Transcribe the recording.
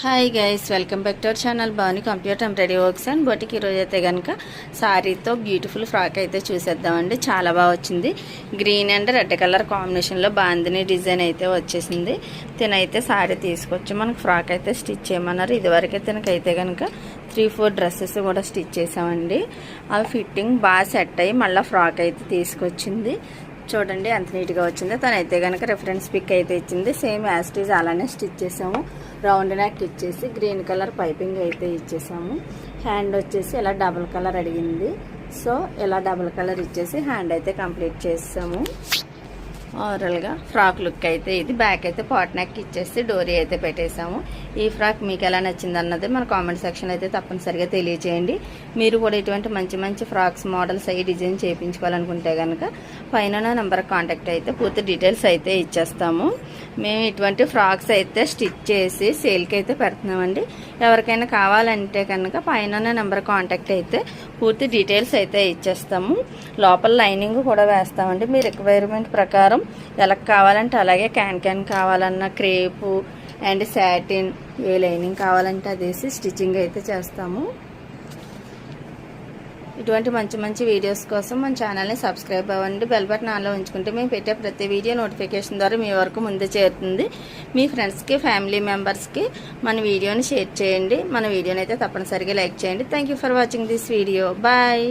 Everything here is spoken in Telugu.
Hi guys, welcome back to our channel Bhavani computer embroidery works and boutique. ఈరోజు అయితే కనుక శారీతో బ్యూటిఫుల్ ఫ్రాక్ అయితే చూసేద్దామండి. చాలా బాగా వచ్చింది. గ్రీన్ అండ్ రెడ్ కలర్ కాంబినేషన్లో బాందిని డిజైన్ అయితే వచ్చేసింది. తినైతే శారీ తీసుకొచ్చి మనకు ఫ్రాక్ అయితే స్టిచ్ చేయమన్నారు. ఇదివరకే తినకైతే కనుక 3-4 డ్రెస్సెస్ కూడా స్టిచ్ చేసామండి. అవి ఫిట్టింగ్ బాగా సెట్ అయ్యి మళ్ళీ ఫ్రాక్ అయితే తీసుకొచ్చింది. చూడండి ఎంత నీట్గా వచ్చిందో. తనైతే కనుక రెఫరెన్స్ పిక్ అయితే ఇచ్చింది. సేమ్ యాస్టీజ్ అలానే స్టిచ్ చేసాము. రౌండ్ నెక్ ఇచ్చేసి గ్రీన్ కలర్ పైపింగ్ అయితే ఇచ్చేసాము. హ్యాండ్ వచ్చేసి ఇలా డబుల్ కలర్ అడిగింది. సో ఇలా డబుల్ కలర్ ఇచ్చేసి హ్యాండ్ అయితే కంప్లీట్ చేసాము. ఓవరాల్గా ఫ్రాక్ లుక్ అయితే ఇది. బ్యాక్ అయితే పాట్ నెక్ ఇచ్చేసి డోరీ అయితే పెట్టేసాము. ఈ ఫ్రాక్ మీకు ఎలా నచ్చింది అన్నది మన కామెంట్ సెక్షన్ అయితే తప్పనిసరిగా తెలియచేయండి. మీరు కూడా ఇటువంటి మంచి మంచి ఫ్రాక్స్ మోడల్స్ అయ్యి డిజైన్ చేయించుకోవాలనుకుంటే కనుక పైన నెంబర్ కాంటాక్ట్ అయితే పూర్తి డీటెయిల్స్ అయితే ఇచ్చేస్తాము. మేము ఇటువంటి ఫ్రాక్స్ అయితే స్టిచ్ చేసి సేల్కి అయితే పెడుతున్నామండి. ఎవరికైనా కావాలంటే కనుక పైన నెంబర్ కాంటాక్ట్ అయితే పూర్తి డీటెయిల్స్ అయితే ఇచ్చేస్తాము. లోపల లైనింగ్ కూడా వేస్తామండి. మీ రిక్వైర్మెంట్ ప్రకారం ఎలా కావాలంటే అలాగే క్యాన్ కావాలన్నా crepe and satin A lining కావాలంటే అదేసి స్టిచ్చింగ్ అయితే చేస్తాము. ఇటువంటి మంచి మంచి వీడియోస్ కోసం మన ఛానల్ని సబ్స్క్రైబ్ అవ్వండి. బెల్ బటన్ ఆన్లో ఉంచుకుంటే మేము పెట్టే ప్రతి వీడియో నోటిఫికేషన్ ద్వారా మీ వరకు ముందే చేరుతుంది. మీ ఫ్రెండ్స్కి ఫ్యామిలీ మెంబర్స్కి మన వీడియోని షేర్ చేయండి. మన వీడియోని అయితే తప్పనిసరిగా లైక్ చేయండి. Thank you for watching this video. Bye.